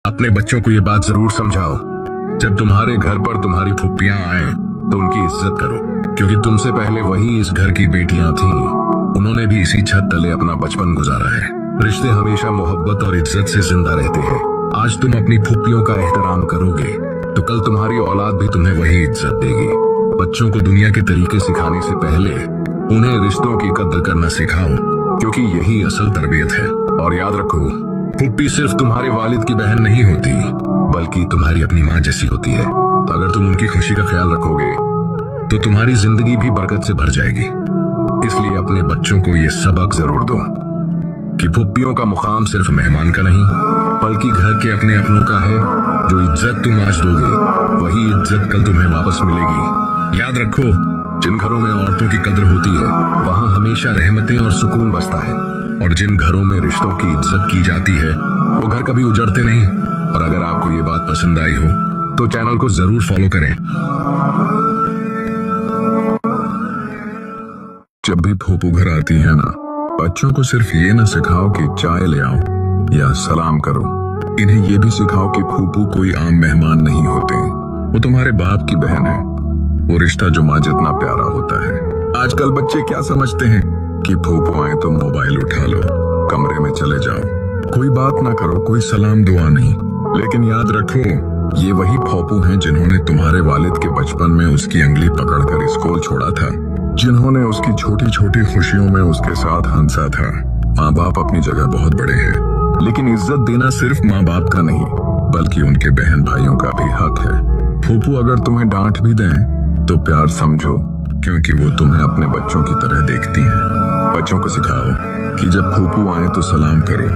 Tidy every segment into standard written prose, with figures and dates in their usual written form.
अपने बच्चों को ये बात जरूर समझाओ, जब तुम्हारे घर पर तुम्हारी फुप्पियां आए तो उनकी इज्जत करो, क्योंकि तुमसे पहले वही इस घर की बेटियां थीं। उन्होंने भी इसी छत तले अपना बचपन गुजारा है। रिश्ते हमेशा मोहब्बत और इज्जत से जिंदा रहते हैं। आज तुम अपनी फुप्पियों का एहतराम करोगे तो कल तुम्हारी औलाद भी तुम्हें वही इज्जत देगी। बच्चों को दुनिया के तरीके सिखाने से पहले उन्हें रिश्तों की कद्र करना सिखाओ, क्योंकि यही असल तरबियत है। और याद रखो, फुप्पी सिर्फ तुम्हारे वालिद की बहन नहीं होती, बल्कि तुम्हारी अपनी माँ जैसी होती है। तो अगर तुम उनकी खुशी का ख्याल रखोगे तो तुम्हारी जिंदगी भी बरकत से भर जाएगी। इसलिए अपने बच्चों को ये सबक जरूर दो कि फुप्पियों का मुकाम सिर्फ मेहमान का नहीं, बल्कि घर के अपने अपनों का है। जो इज्जत तुम आज दोगे वही इज्जत कल तुम्हें वापस मिलेगी। याद रखो, जिन घरों में औरतों की कद्र होती है वहाँ हमेशा रहमतें और सुकून बसता है, और जिन घरों में रिश्तों की इज्जत की जाती है वो घर कभी उजड़ते नहीं। और अगर आपको ये बात पसंद आई हो तो चैनल को जरूर फॉलो करें। जब भी फूफू घर आती है ना, बच्चों को सिर्फ ये ना सिखाओ कि चाय ले आओ या सलाम करो, इन्हें ये भी सिखाओ कि फूफू कोई आम मेहमान नहीं होते, वो तुम्हारे बाप की बहन है। वो रिश्ता जो माँ जितना प्यारा होता है। आजकल बच्चे क्या समझते हैं कि फूफू आए तो मोबाइल उठा लो, कमरे में चले जाओ, कोई बात ना करो, कोई सलाम दुआ नहीं। लेकिन याद रखो, ये वही फूफू हैं जिन्होंने तुम्हारे वालिद के बचपन में उसकी अंगली पकड़कर स्कूल छोड़ा था, जिन्होंने उसकी छोटी छोटी खुशियों में उसके साथ हंसा था। माँ बाप अपनी जगह बहुत बड़े हैं, लेकिन इज्जत देना सिर्फ माँ बाप का नहीं, बल्कि उनके बहन भाइयों का भी हक है। फूफू अगर तुम्हें डांट भी दें तो प्यार समझो, क्योंकि वो तुम्हें अपने बच्चों की तरह देखती हैं। बच्चों को सिखाओ कि जब फूफू आए तो सलाम करो,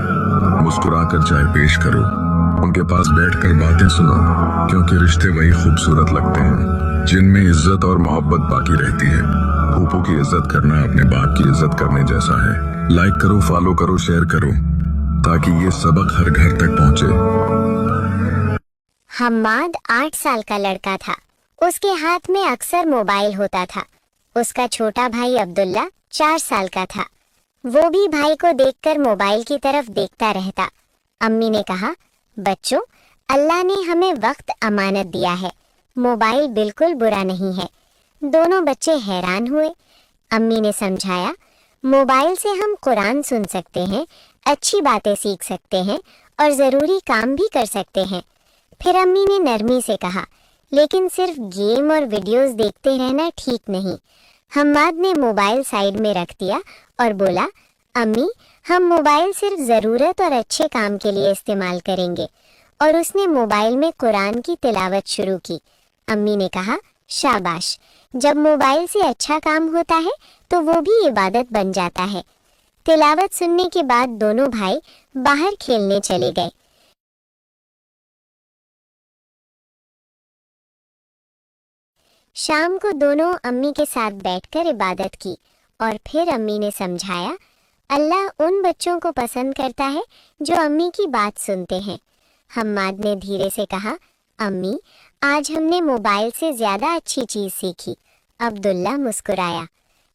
मुस्कुराकर चाय पेश करो, उनके पास बैठकर बातें सुनो, क्योंकि रिश्ते वही खूबसूरत लगते हैं जिनमें इज्जत और मोहब्बत बाकी रहती है। फूफू की इज्जत करना अपने बाप की इज्जत करने जैसा है। लाइक करो, फॉलो करो, शेयर करो, ताकि ये सबक हर घर तक पहुंचे। हम्माद 8 साल का लड़का था। उसके हाथ में अक्सर मोबाइल होता था। उसका छोटा भाई अब्दुल्ला 4 साल का था। वो भी भाई को देखकर मोबाइल की तरफ देखता रहता। अम्मी ने कहा, बच्चों, अल्लाह ने हमें वक्त अमानत दिया है, मोबाइल बिल्कुल बुरा नहीं है। दोनों बच्चे हैरान हुए। अम्मी ने समझाया, मोबाइल से हम कुरान सुन सकते हैं, अच्छी बातें सीख सकते हैं और ज़रूरी काम भी कर सकते हैं। फिर अम्मी ने नरमी से कहा, लेकिन सिर्फ गेम और वीडियोस देखते रहना ठीक नहीं। हम्माद ने मोबाइल साइड में रख दिया और बोला, अम्मी, हम मोबाइल सिर्फ ज़रूरत और अच्छे काम के लिए इस्तेमाल करेंगे। और उसने मोबाइल में कुरान की तिलावत शुरू की। अम्मी ने कहा, शाबाश, जब मोबाइल से अच्छा काम होता है तो वो भी इबादत बन जाता है। तिलावत सुनने के बाद दोनों भाई बाहर खेलने चले गए। शाम को दोनों अम्मी के साथ बैठकर इबादत की और फिर अम्मी ने समझाया, अल्लाह उन बच्चों को पसंद करता है जो अम्मी की बात सुनते हैं। हम्माद ने धीरे से कहा, अम्मी, आज हमने मोबाइल से ज़्यादा अच्छी चीज़ सीखी। अब्दुल्ला मुस्कुराया।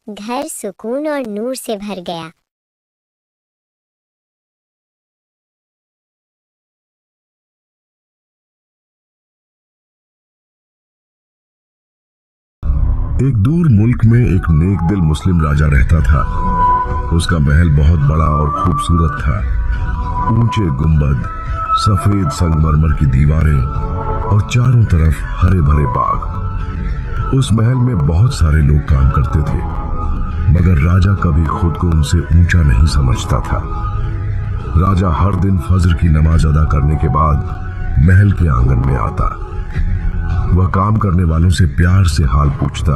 घर सुकून और नूर से भर गया। एक दूर मुल्क में एक नेक दिल मुस्लिम राजा रहता था। उसका महल बहुत बड़ा और खूबसूरत था। ऊंचे गुंबद, सफेद संगमरमर की दीवारें और चारों तरफ हरे भरे बाग। उस महल में बहुत सारे लोग काम करते थे, मगर राजा कभी खुद को उनसे ऊंचा नहीं समझता था। राजा हर दिन फजर की नमाज अदा करने के बाद महल के आंगन में आता। वह काम करने वालों से प्यार से हाल पूछता,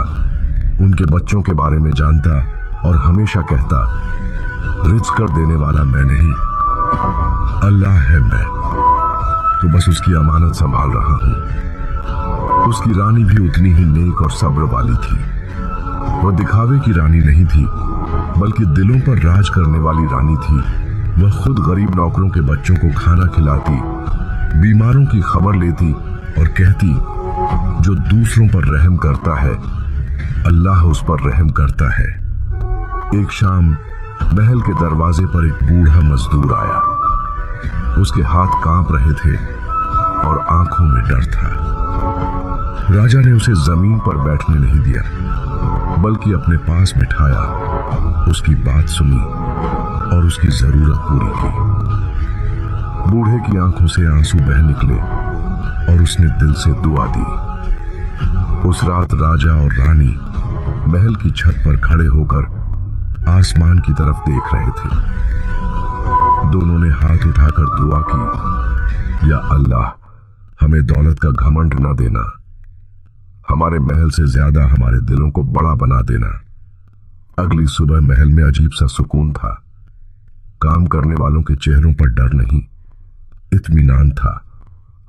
उनके बच्चों के बारे में जानता और हमेशा कहता, रिज़्क़ कर देने वाला मैं नहीं, अल्लाह है मैं तो बस उसकी अमानत संभाल रहा हूँ। उसकी रानी भी उतनी ही नेक और सब्र वाली थी। वह दिखावे की रानी नहीं थी, बल्कि दिलों पर राज करने वाली रानी थी। वह खुद गरीब नौकरों के बच्चों को खाना खिलाती, बीमारों की खबर लेती और कहती, जो दूसरों पर रहम करता है अल्लाह उस पर रहम करता है। एक शाम महल के दरवाजे पर एक बूढ़ा मजदूर आया। उसके हाथ कांप रहे थे और आंखों में डर था। राजा ने उसे जमीन पर बैठने नहीं दिया, बल्कि अपने पास बिठाया, उसकी बात सुनी और उसकी जरूरत पूरी की। बूढ़े की आंखों से आंसू बह निकले और उसने दिल से दुआ दी। उस रात राजा और रानी महल की छत पर खड़े होकर आसमान की तरफ देख रहे थे। दोनों ने हाथ उठाकर दुआ की, या अल्लाह, हमें दौलत का घमंड न देना, हमारे महल से ज्यादा हमारे दिलों को बड़ा बना देना। अगली सुबह महल में अजीब सा सुकून था। काम करने वालों के चेहरों पर डर नहीं, इत्मीनान था।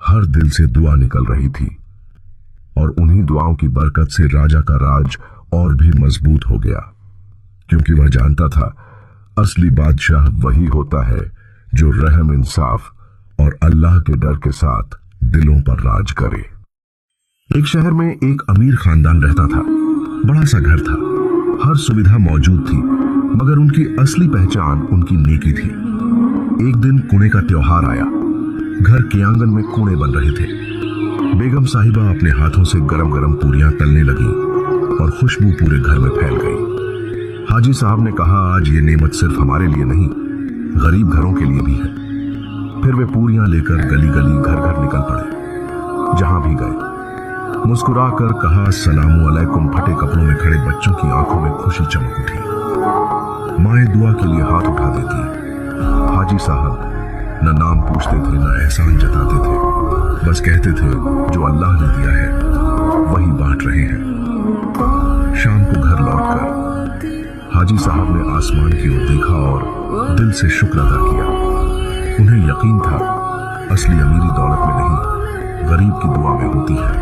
हर दिल से दुआ निकल रही थी और उन्हीं दुआओं की बरकत से राजा का राज और भी मजबूत हो गया, क्योंकि वह जानता था असली बादशाह वही होता है जो रहम, इंसाफ और अल्लाह के डर के साथ दिलों पर राज करे। एक शहर में एक अमीर खानदान रहता था। बड़ा सा घर था, हर सुविधा मौजूद थी, मगर उनकी असली पहचान उनकी नेकी थी। एक दिन कुएं का त्योहार आया। घर के आंगन में कुएं बन रहे थे। बेगम साहिबा अपने हाथों से गरम गरम पूरियां तलने लगी और खुशबू पूरे घर में फैल गई। हाजी साहब ने कहा, आज ये नेमत सिर्फ हमारे लिए नहीं, गरीब घरों के लिए भी है। फिर वे पूरियां लेकर गली गली घर घर निकल पड़े। जहां भी गए मुस्कुराकर कहा, अस्सलामु अलैकुम। फटे कपड़ों में खड़े बच्चों की आंखों में खुशी चमक उठी। माएं दुआ के लिए हाथ उठा देती। हाजी साहब न नाम पूछते थे, न एहसान जताते थे, बस कहते थे जो अल्लाह ने दिया है वही बांट रहे हैं। शाम को घर लौटकर हाजी साहब ने आसमान की ओर देखा और दिल से शुक्र अदा किया। उन्हें यकीन था असली अमीरी दौलत में नहीं, गरीब की दुआ में होती है।